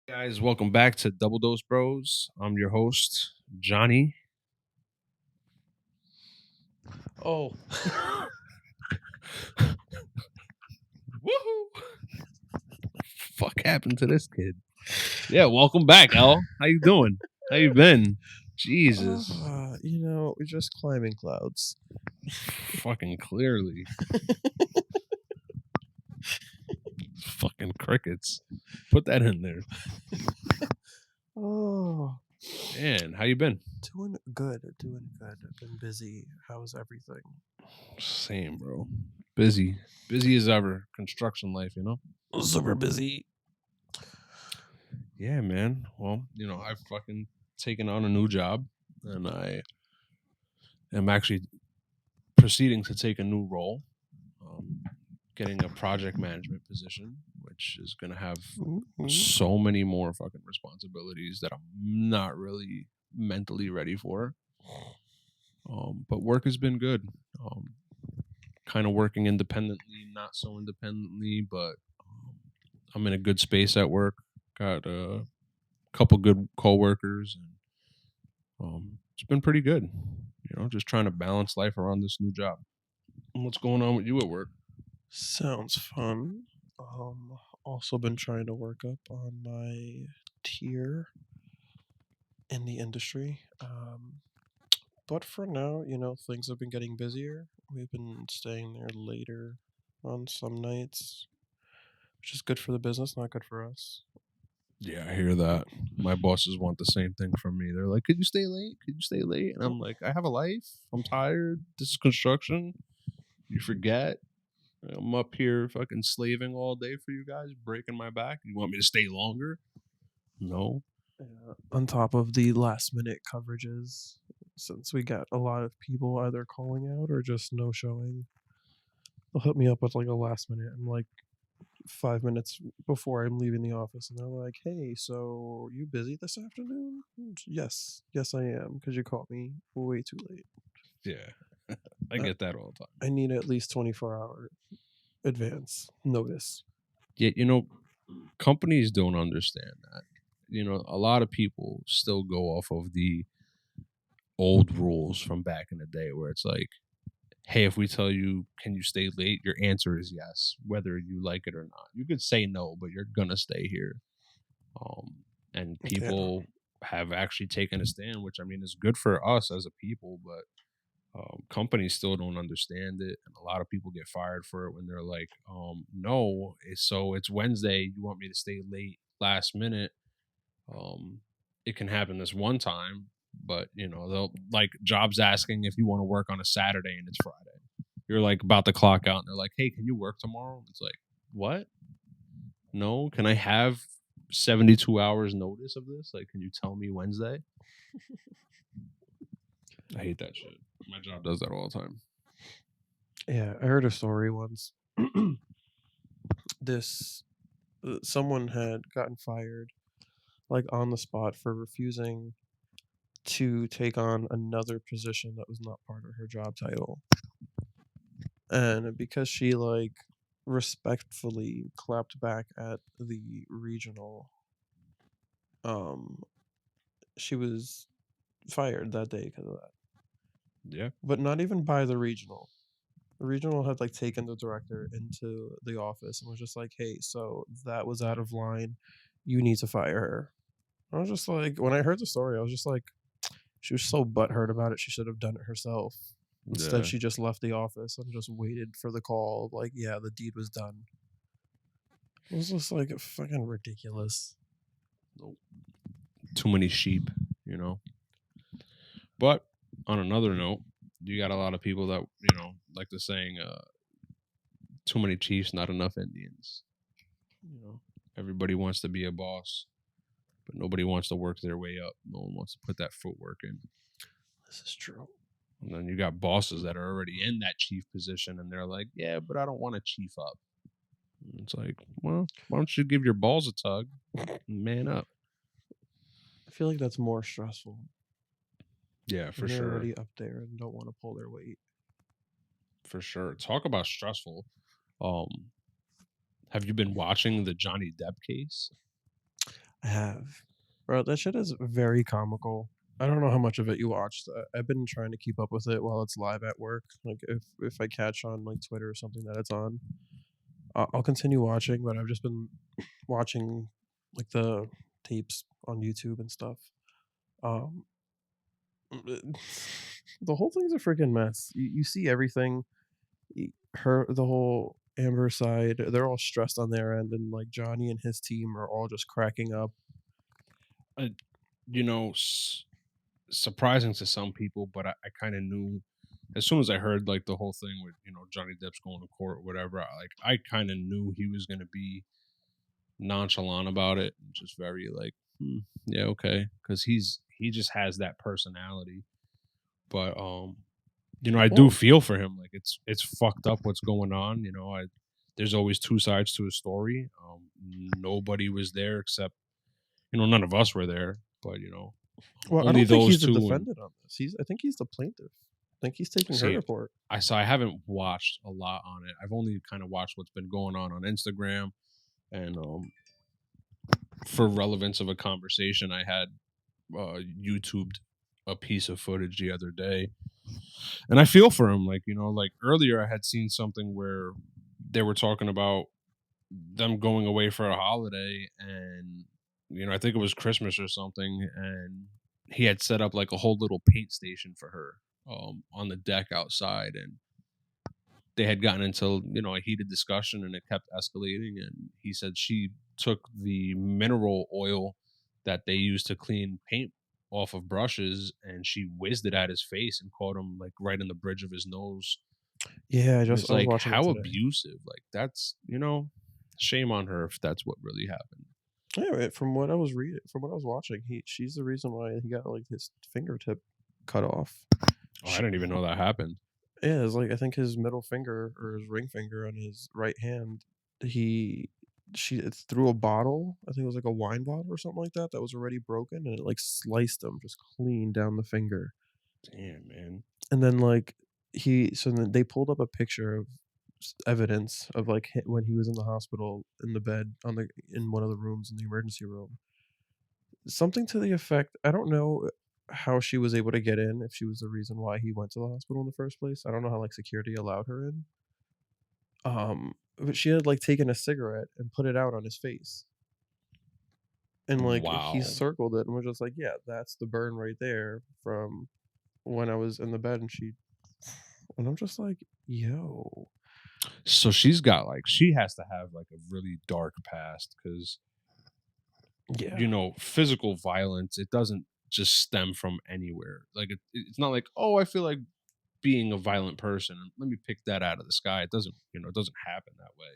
Guys, welcome back to Double Dose Bros. I'm your host, Johnny. Oh, Woohoo! Fuck happened to this kid? Yeah, welcome back, Al. How you doing? How you been? Jesus. we're just climbing clouds. Fucking clearly. Fucking crickets. Put that in there. Oh, Man, how you been? doing good. I've been busy. How's everything? Same, bro. Busy. Busy as ever. Construction life, you know? Super busy. Yeah, man. Well, I've fucking taken on a new job and I am actually proceeding to take a new role, getting a project management position, which is going to have so many more fucking responsibilities that I'm not really mentally ready for. But work has been good. Kind of working independently, not so independently, but I'm in a good space at work. Got a couple good coworkers, and it's been pretty good. Just trying to balance life around this new job. What's going on with you at work? Sounds fun. Also been trying to work up on my tier in the industry. But for now, things have been getting busier. We've been staying there later on some nights, which is good for the business, not good for us. Yeah, I hear that. My bosses want the same thing from me. They're like, "Could you stay late? Could you stay late?" And I'm like, "I have a life. I'm tired. This is construction. You forget. I'm up here fucking slaving all day for you guys, breaking my back. You want me to stay longer? No." On top of the last minute coverages, since we got a lot of people either calling out or just no showing, they'll hit me up with like a last minute. I'm like 5 minutes before I'm leaving the office, and they're like, "Hey, so you busy this afternoon?" Yes, I am, because you called me way too late. Yeah, I get that all the time. I need at least 24-hour advance notice. Yet, companies don't understand that. A lot of people still go off of the old rules from back in the day where it's like, hey, if we tell you, can you stay late? Your answer is yes, whether you like it or not. You could say no, but you're going to stay here. And people have actually taken a stand, which I mean is good for us as a people, but companies still don't understand it. And a lot of people get fired for it when they're like, no, so it's Wednesday. You want me to stay late last minute? It can happen this one time, but they'll like jobs asking if you want to work on a Saturday and it's Friday. You're like about to clock out and they're like, hey, can you work tomorrow? It's like, what? No, can I have 72 hours notice of this? Like, can you tell me Wednesday? I hate that shit. My job does that all the time. Yeah, I heard a story once. Someone had gotten fired like on the spot for refusing to take on another position that was not part of her job title. And because she like respectfully clapped back at the regional, she was fired that day because of that. Yeah. But not even by the regional. The regional had like taken the director into the office and was just like, "Hey, so that was out of line. You need to fire her." I was just like, when I heard the story, I was just like, she was so butthurt about it. She should have done it herself. Instead, she just left the office and just waited for the call. Like, yeah, the deed was done. It was just like fucking ridiculous. Too many sheep, But on another note, you got a lot of people that, like the saying, too many chiefs, not enough Indians. Everybody wants to be a boss, but nobody wants to work their way up. No one wants to put that footwork in. This is true. And then you got bosses that are already in that chief position, and they're like, yeah, but I don't want to chief up. And it's like, well, why don't you give your balls a tug and man up? I feel like that's more stressful. Yeah, for they're sure. already up there and don't want to pull their weight. For sure. Talk about stressful. Have you been watching the Johnny Depp case? I have. Bro, that shit is very comical. I don't know how much of it you watched. I've been trying to keep up with it while it's live at work. Like if I catch on like Twitter or something that it's on, I'll continue watching. But I've just been watching like the tapes on YouTube and stuff. Um, the whole thing's a freaking mess. You see everything. The whole Amber side, they're all stressed on their end, and like Johnny and his team are all just cracking up. Uh, you know, surprising to some people, but I kind of knew as soon as I heard like the whole thing with Johnny Depp's going to court or whatever. I kind of knew he was going to be nonchalant about it, and just very like, yeah, okay, because he just has that personality. But I do Well, feel for him. Like it's fucked up what's going on. There's always two sides to a story. Nobody was there except none of us were there, but well, I only don't think those he's the two. And defendant on this. I think he's the plaintiff. I think he's taking her see, to court. I haven't watched a lot on it. I've only kind of watched what's been going on Instagram, and for relevance of a conversation I had YouTubed a piece of footage the other day, and I feel for him. Like earlier I had seen something where they were talking about them going away for a holiday, and I think it was Christmas or something, and he had set up like a whole little paint station for her on the deck outside, and they had gotten into a heated discussion, and it kept escalating, and he said she took the mineral oil that they use to clean paint off of brushes, and she whizzed it at his face and caught him like right in the bridge of his nose. Yeah, And it's I was like, watching it how today. abusive. Like, that's shame on her if that's what really happened. Anyway, from what I was watching, she's the reason why he got like his fingertip cut off. Oh, I She, didn't even know that happened. yeah, it's like I think his middle finger or his ring finger on his right hand, he it's through a bottle. I think it was like a wine bottle or something like that that was already broken, and it like sliced him just clean down the finger. Damn, man. And then like so then they pulled up a picture of evidence of like when he was in the hospital in the bed in one of the rooms in the emergency room. Something to the effect, I don't know how she was able to get in, if she was the reason why he went to the hospital in the first place. I don't know how like security allowed her in. But she had like taken a cigarette and put it out on his face. And like he Wow. circled it and was just like, yeah, that's the burn right there from when I was in the bed. And I'm just like, yo. So she has to have like a really dark past, because Yeah. physical violence, it doesn't just stem from anywhere. Like it's not like, oh, I feel like being a violent person, and let me pick that out of the sky. It doesn't, it doesn't happen that way.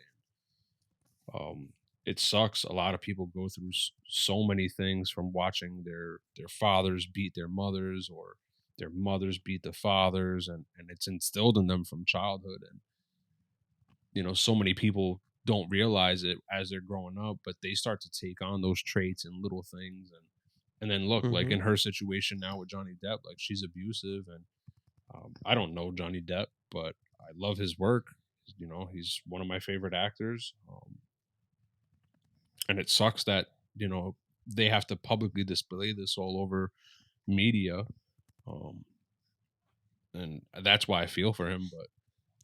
It sucks. A lot of people go through so many things from watching their fathers beat their mothers, or their mothers beat the fathers, and it's instilled in them from childhood. And so many people don't realize it as they're growing up, but they start to take on those traits and little things. And then look, like Mhm. in her situation now with Johnny Depp, like she's abusive, and I don't know Johnny Depp, but I love his work. He's one of my favorite actors. And it sucks that they have to publicly display this all over media, um, and that's why I feel for him. But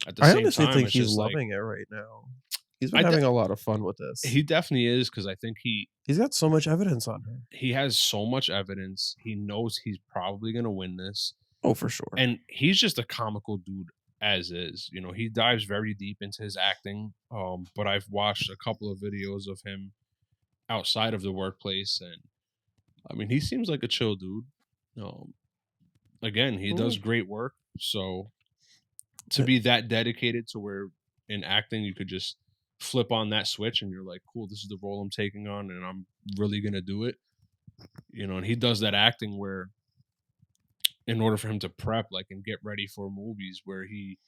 at the I same honestly time, think it's he's just like loving it right now. He's been I de- having a lot of fun with this. he definitely is, because I think He's got so much evidence on her. he has so much evidence. He knows he's probably gonna win this, Oh, for sure. and he's just a comical dude as is. He dives very deep into his acting. But I've watched a couple of videos of him outside of the workplace, and I mean, he seems like a chill dude. Um, Again, he does Mm. great work. So to Uh, be that dedicated to where in acting you could just flip on that switch and you're like, cool, this is the role I'm taking on, and I'm really gonna do it. And he does that acting where, in order for him to prep like and get ready for movies, where he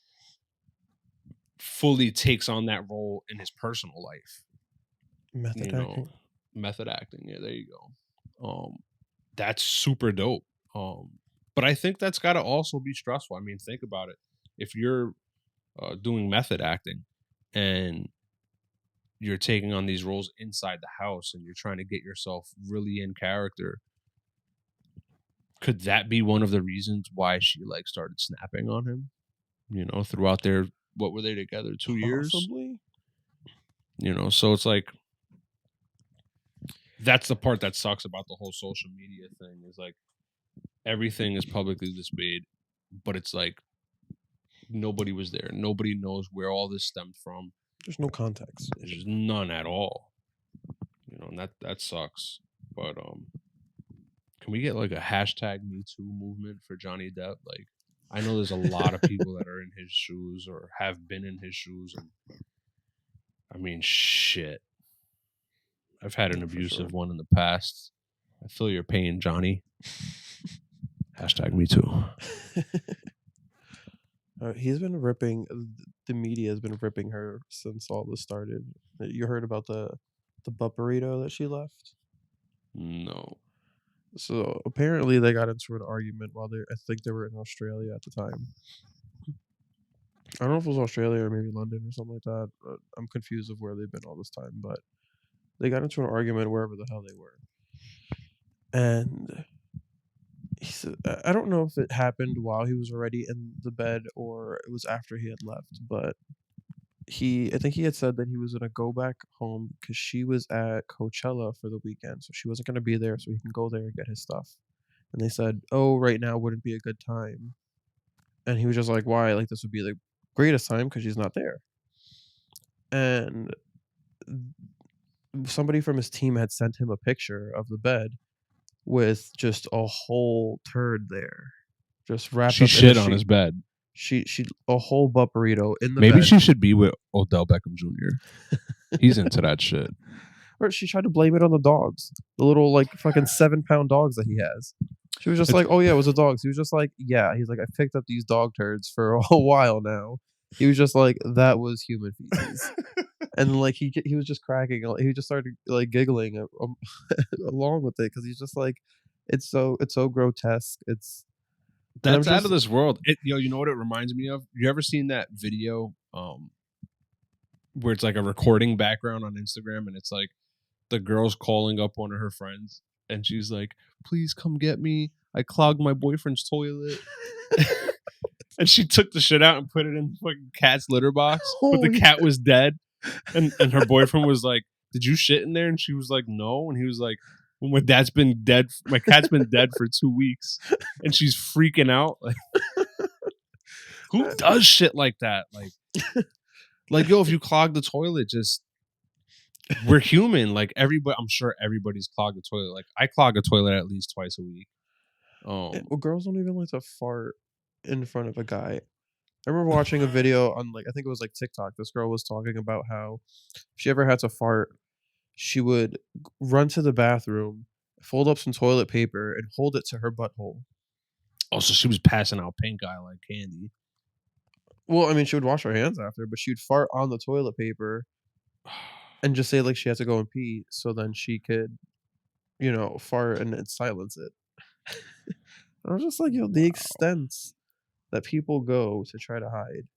fully takes on that role in his personal life. Method You know, acting. method acting. Yeah, there you go. That's super dope. But I think that's got to also be stressful. I mean, think about it. If you're doing method acting, and you're taking on these roles inside the house and you're trying to get yourself really in character. Could that be one of the reasons why she like started snapping on him? You know, throughout their, what were they together? 2 years? Possibly. You know, so it's like, that's the part that sucks about the whole social media thing, is like everything is publicly displayed, but it's like nobody was there. Nobody knows where all this stemmed from. There's no context. There's just none at all. You know, and that sucks. But can we get like a hashtag Me Too movement for Johnny Depp? Like, I know there's a lot of people that are in his shoes or have been in his shoes, and I mean, shit. I've had an abusive one in the past. I feel your pain, Johnny. Hashtag Me Too. He's been ripping. The media has been ripping her since all this started. You heard about the butt burrito that she left? No. So apparently they got into an argument while I think they were in Australia at the time. I don't know if it was Australia or maybe London or something like that. I'm confused of where they've been all this time, but they got into an argument wherever the hell they were. And he said, I don't know if it happened while he was already in the bed or it was after he had left, but I think he had said that he was going to go back home because she was at Coachella for the weekend. So she wasn't going to be there, so he can go there and get his stuff. And they said, oh, right now wouldn't be a good time. And he was just like, why? Like, this would be the greatest time because she's not there. And somebody from his team had sent him a picture of the bed with just a whole turd there. Just wrapped She up shit in a on sheet. his bed. She a whole butt burrito in the Maybe bed. she should be with Odell Beckham Jr. He's into that shit. Or she tried to blame it on the dogs. The little like fucking 7-pound dogs that he has. She was just like, oh yeah, it was the dogs. He was just like, yeah. He's like, I picked up these dog turds for a while now. He was just like, that was human feces. And like he was just cracking. He just started like giggling along with it because he's just like, it's so grotesque. That's out of this world. You know what it reminds me of? You ever seen that video where it's like a recording background on Instagram and it's like the girl's calling up one of her friends and she's like, please come get me. I clogged my boyfriend's toilet. And she took the shit out and put it in the fucking cat's litter box. But the cat was dead. And her boyfriend was like, did you shit in there? And she was like, no. And he was like, well, my cat's been dead for 2 weeks. And she's freaking out. Like, who does shit like that? Like, yo, if you clog the toilet, just, we're human. Like, everybody, I'm sure everybody's clogged the toilet. Like, I clog a toilet at least twice a week. Well, girls don't even like to fart in front of a guy. I remember watching a video on I think it was like TikTok. This girl was talking about how if she ever had to fart, she would run to the bathroom, fold up some toilet paper, and hold it to her butthole. Oh, so she was passing out pink eye like candy. Well, I mean, she would wash her hands after, but she would fart on the toilet paper and just say like she had to go and pee, so then she could, fart and silence it. I was just like, the extents that people go to try to hide,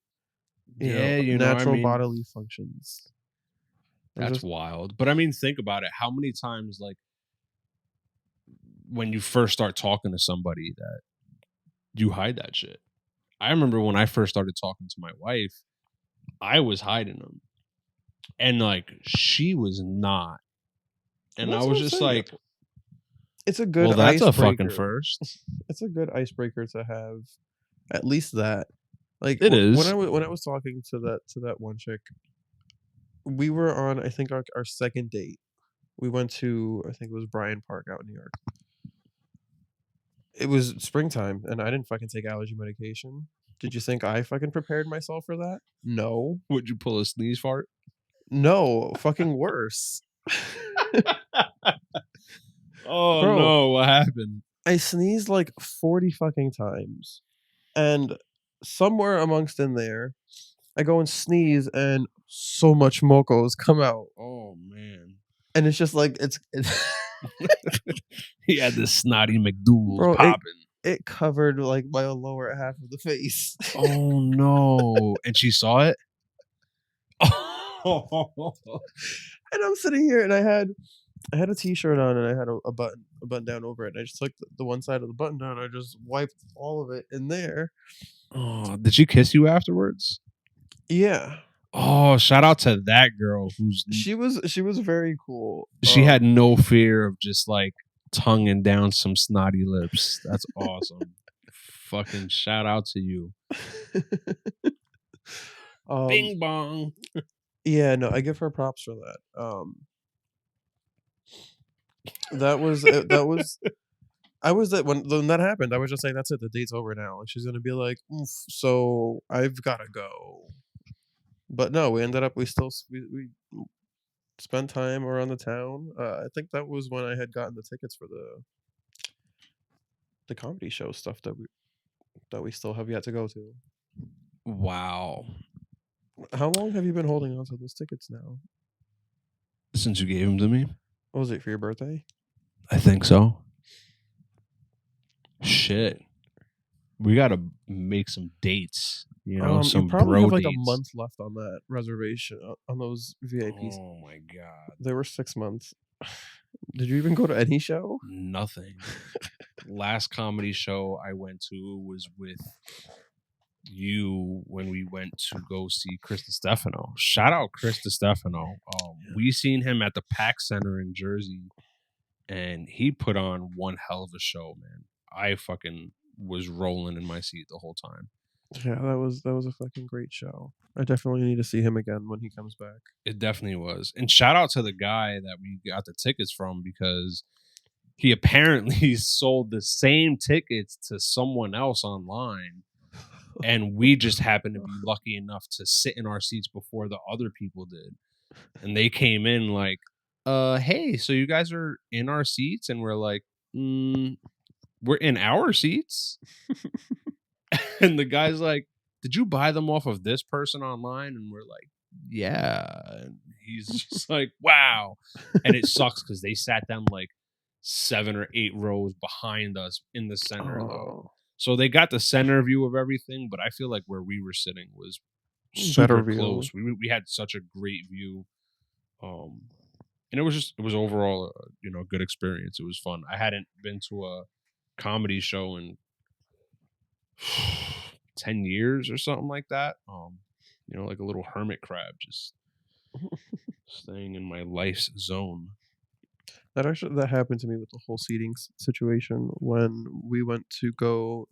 natural bodily functions. That's wild. But I mean, think about it. How many times, like, when you first start talking to somebody, that you hide that shit? I remember when I first started talking to my wife, I was hiding them. And, like, she was not. And I was just like, it's a good that's icebreaker. A fucking first. It's a good icebreaker to have. At least that, like, it is. When I was talking to that one chick, we were on, I think, our second date. We went to, I think it was Bryant Park out in New York. It was springtime, and I didn't fucking take allergy medication. Did you think I fucking prepared myself for that? No. Would you pull a sneeze fart? No, fucking worse. Oh, bro, no, what happened? I sneezed like 40 fucking times. And somewhere amongst in there, I go and sneeze, and so much mocos come out. Oh man! And it's just like it's he had this snotty McDougal popping. It covered like my lower half of the face. Oh no! And she saw it. And I'm sitting here, and I had a t-shirt on, and I had a button down over it. And I just took the one side of the button down. I just wiped all of it in there. Oh, did she kiss you afterwards? Yeah, Oh, shout out to that girl who's she was very cool. she had no fear of just like tonguing down some snotty lips. That's awesome. Fucking shout out to you. Bing bong. Yeah, no, I give her props for that. That was I was that when that happened. I was just like, "That's it. The date's over now." And she's gonna be like, "Oof, so I've gotta go." But no, we ended up. We still we spent time around the town. I think that was when I had gotten the tickets for the comedy show stuff that we still have yet to go to. Wow. How long have you been holding on to those tickets now? Since you gave them to me? What was it for your birthday? I think so. Shit. We gotta make some dates. You know, You some probably bro have like a dates. month left on that reservation on those VIPs. Oh my god. They were 6 months. Did you even go to any show? Nothing. Last comedy show I went to was with you when we went to go see Chris Stefano. Shout out Chris Stefano. We seen him at the Pack Center in Jersey, and he put on one hell of a show, man. I fucking was rolling in my seat the whole time. Yeah, that was a fucking great show. I definitely need to see him again when he comes back. It definitely was. And shout out to the guy that we got the tickets from, because he apparently sold the same tickets to someone else online. And we just happened to be lucky enough to sit in our seats before the other people did. And they came in like, hey, so you guys are in our seats? And we're like, we're in our seats? And the guy's like, did you buy them off of this person online? And we're like, yeah. And he's just like, wow. And it sucks because they sat down like 7 or 8 rows behind us in the center, though. So they got the center view of everything, but I feel like where we were sitting was super close. We had such a great view. And it was overall a good experience. It was fun. I hadn't been to a comedy show in 10 years or something like that. Like a little hermit crab, just staying in my life's zone. That happened to me with the whole seating situation when we went for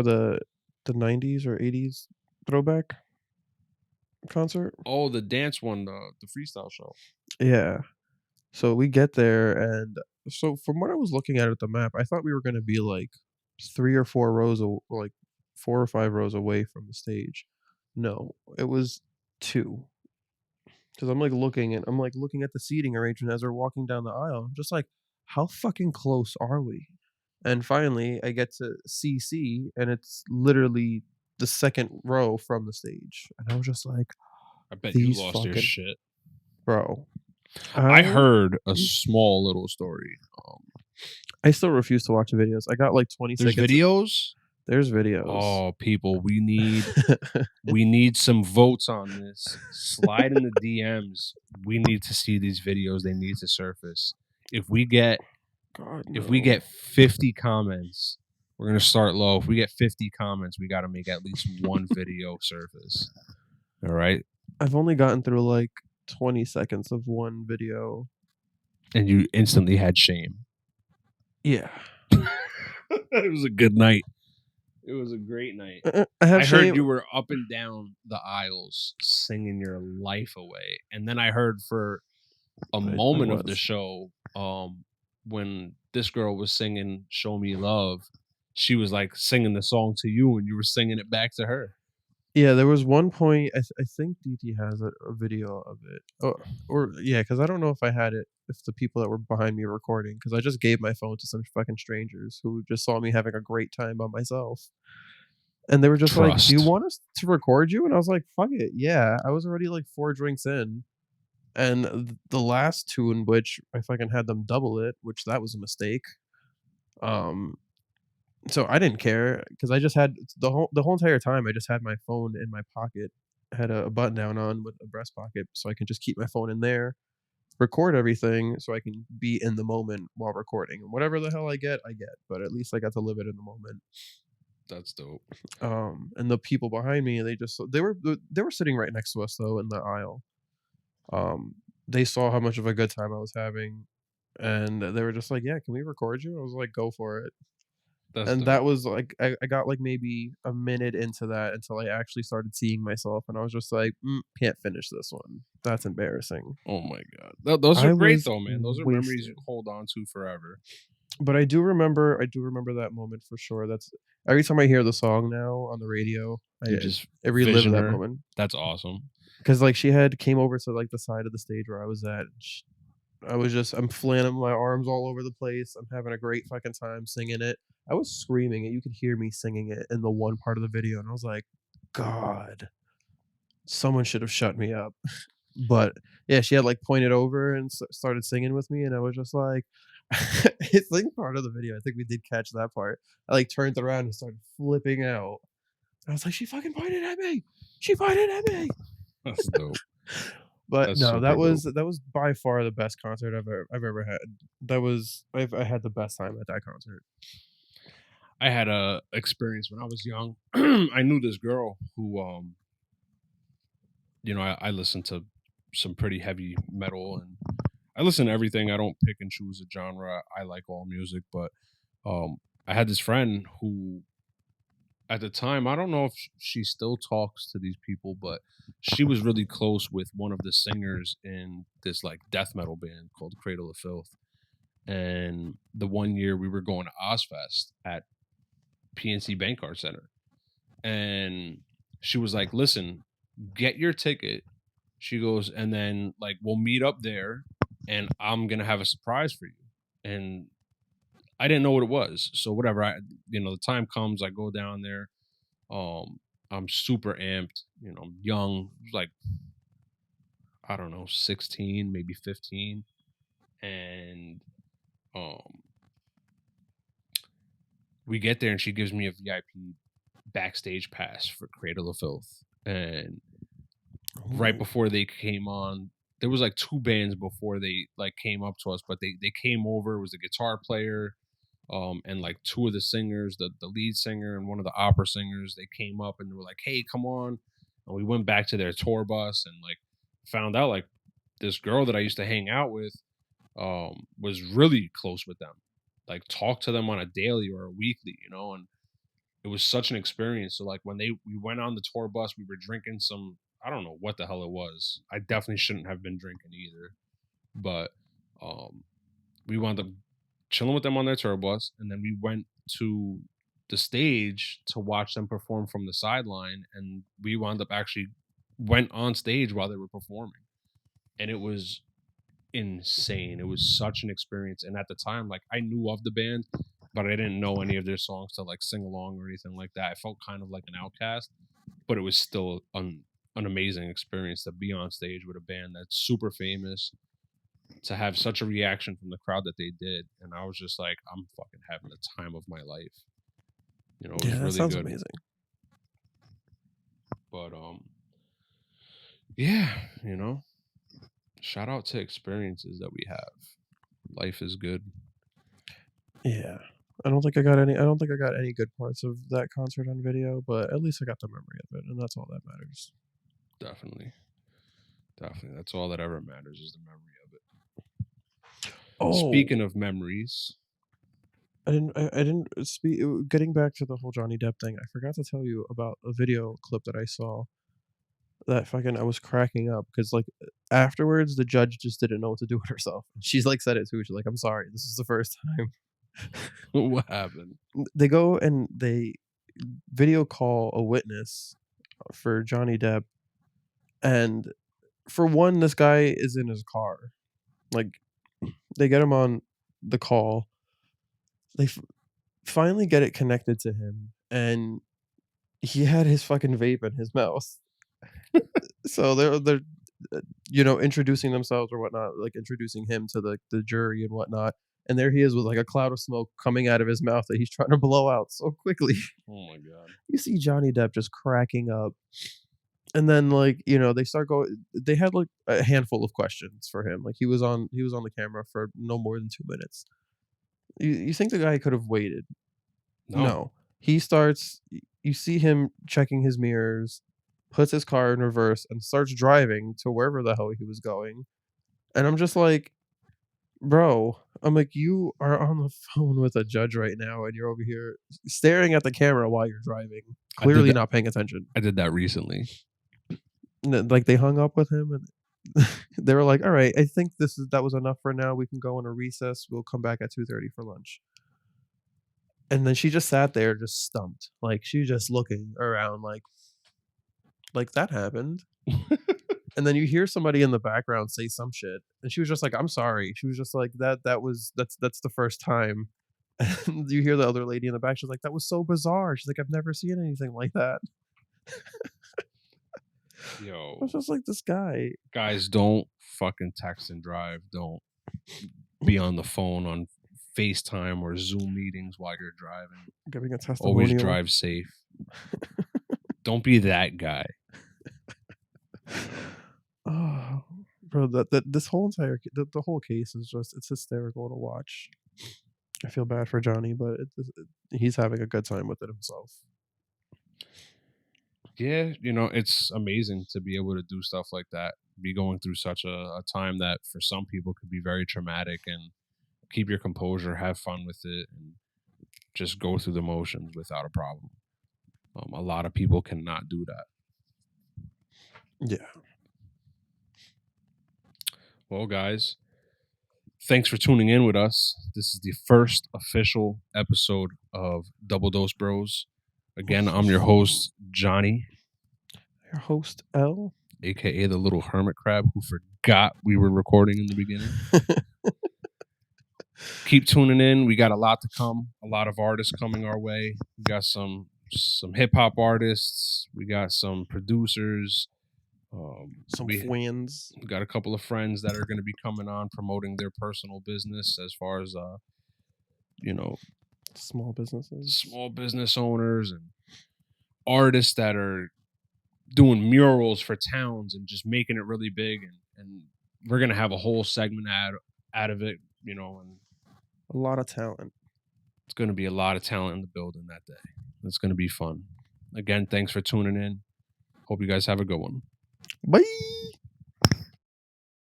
the 90s or 80s throwback concert. Oh, the dance one, the freestyle show. Yeah. So we get there, and so from what I was looking at the map, I thought we were going to be like 3 or 4 rows, like 4 or 5 rows away from the stage. No, it was 2. Because I'm looking at the seating arrangement as we're walking down the aisle. I'm just like, how fucking close are we? And finally, I get to CC, and it's literally the second row from the stage. And I was just like, I bet you lost your shit. Bro. I heard a small little story. I still refuse to watch the videos. I got like 20 seconds. There's videos. Oh, people, we need some votes on this. Slide in the DMs. We need to see these videos. They need to surface. If we get 50 comments, we're gonna start low. If we get 50 comments, we got to make at least one video surface. All right. I've only gotten through like 20 seconds of one video, and you instantly had shame. Yeah. It was a good night. It was a great night. I heard you were up and down the aisles singing your life away. And then I heard for a moment of the show, when this girl was singing Show Me Love, she was like singing the song to you and you were singing it back to her. Yeah, there was one point, I think DT has a video of it. Because I don't know if I had it, if the people that were behind me were recording, because I just gave my phone to some fucking strangers who just saw me having a great time by myself. And they were just like, do you want us to record you? And I was like, fuck it, yeah. I was already like 4 drinks in. And the last 2 in which I fucking had them double it, which that was a mistake. So I didn't care because I just had the whole entire time I just had my phone in my pocket, had a button down on with a breast pocket, so I can just keep my phone in there, record everything, so I can be in the moment while recording. And whatever the hell I get. But at least I got to live it in the moment. That's dope. And the people behind me, they were sitting right next to us though in the aisle. They saw how much of a good time I was having, and they were just like, "Yeah, can we record you?" I was like, "Go for it." That's And dope. that was like I got like maybe a minute into that until I actually started seeing myself, and I was just like, can't finish this one. That's embarrassing. Oh my god. Those are I great was though, man. Those are memories you wasted. hold on to forever. But I do remember that moment for sure. That's every time I hear the song now on the radio, You just I relive vision that her. moment. That's awesome. 'Cause, like, she had came over to, like, the side of the stage where I was at, and I'm flailing my arms all over the place, I'm having a great fucking time singing it. I was screaming it, you could hear me singing it in the one part of the video, and I was like, "God, someone should have shut me up." But, yeah, she had, like, pointed over and started singing with me, and I was just like I think part of the video, I think we did catch that part. I, like, turned around and started flipping out. I was like, "She fucking pointed at me! She pointed at me!" That's dope. But That's no, super dope. that was by far the best concert I've ever had. I had the best time at that concert. I had a experience when I was young. I knew this girl who I listened to some pretty heavy metal, and I listen to everything. I don't pick and choose a genre. I like all music, but I had this friend who at the time, I don't know if she still talks to these people, but she was really close with one of the singers in this like death metal band called Cradle of Filth. And the one year we were going to Ozfest at PNC Bank Card Center, and she was like, "Listen, get your ticket." She goes, "And then like we'll meet up there, and I'm gonna have a surprise for you." And I didn't know what it was, so whatever. The time comes, I go down there. I'm super amped. I'm young, like I don't know, 16, maybe 15, and um, we get there, and she gives me a VIP backstage pass for Cradle of Filth, and right Ooh. before they came on, there was like two bands before they like came up to us, but they came over. It was a guitar player, and like two of the singers, the lead singer and one of the opera singers. They came up and they were like, "Hey, come on!" And we went back to their tour bus and like found out like this girl that I used to hang out with was really close with them, like talked to them on a daily or a weekly, and it was such an experience. So like when we went on the tour bus, we were drinking some, I don't know what the hell it was. I definitely shouldn't have been drinking either, but um, we wound up chilling with them on their tour bus, and then we went to the stage to watch them perform from the sideline, and we wound up actually went on stage while they were performing, and it was insane. It was such an experience, and at the time, like I knew of the band, but I didn't know any of their songs to like sing along or anything like that. I felt kind of like an outcast, but it was still an amazing experience to be on stage with a band that's super famous, to have such a reaction from the crowd that they did, and I was just like, I'm fucking having the time of my life. It was Yeah, that really sounds good. amazing. But yeah, shout out to experiences that we have. Life is good. Yeah. I don't think I got any good parts of that concert on video, but at least I got the memory of it, and that's all that matters. Definitely. Definitely. That's all that ever matters, is the memory of it. Oh, Speaking of memories, I didn't speak getting back to the whole Johnny Depp thing, I forgot to tell you about a video clip that I saw that fucking I was cracking up because like, afterwards, the judge just didn't know what to do with herself. She's, like, said it too, she's like, "I'm sorry, this is the first time." what happened? They go and they video call a witness for Johnny Depp, and for one, this guy is in his car. Like, they get him on the call. They finally get it connected to him, and he had his fucking vape in his mouth. So they're introducing themselves or whatnot, like introducing him to the jury and whatnot. And there he is with like a cloud of smoke coming out of his mouth that he's trying to blow out so quickly. Oh my god. You see Johnny Depp just cracking up. And then, like, they start going they had, like, a handful of questions for him, like, he was on the camera for no more than 2 minutes. You think the guy could have waited? No. No. He starts you see him checking his mirrors, puts his car in reverse, and starts driving to wherever the hell he was going, and I'm just like, "Bro," I'm like, "You are on the phone with a judge right now, and you're over here staring at the camera while you're driving, I did clearly that not paying attention." I did that recently. Like, they hung up with him, and they were like, "Alright, I think that was enough for now, we can go on a recess, we'll come back at 2:30 for lunch." And then she just sat there just stumped, like, she was just looking around like, "That happened?" And then you hear somebody in the background say some shit, and she was just like, "I'm sorry." She was just like, That's the first time." And you hear the other lady in the back, she's like, "That was so bizarre." She's like, "I've never seen anything like that." I Yo, was just like, "This guy." guys, don't fucking text and drive. Don't be on the phone on FaceTime or Zoom meetings while you're driving. Giving a Always testimonial. drive safe. Don't be that guy. Oh, bro, that this whole entire the whole case is just it's hysterical to watch. I feel bad for Johnny, but he's having a good time with it himself. Yeah, it's amazing to be able to do stuff like that. Be going through such a time that for some people could be very traumatic, and keep your composure, have fun with it, and just go through the motions without a problem. A lot of people cannot do that. Yeah. Well, guys, thanks for tuning in with us. This is the first official episode of Double Dose Bros. Again, I'm your host, Johnny, Your host L. aka the little hermit crab who forgot we were recording in the beginning. Keep tuning in. We got a lot to come. A lot of artists coming our way. We got some hip hop artists. We got some producers. Some we friends. got a couple of friends that are going to be coming on promoting their personal business as far as Small businesses. small business owners and artists that are doing murals for towns and just making it really big, and we're going to have a whole segment out of it, and A lot of talent. it's going to be a lot of talent in the building that day. It's going to be fun. Again, thanks for tuning in. Hope you guys have a good one. Bye.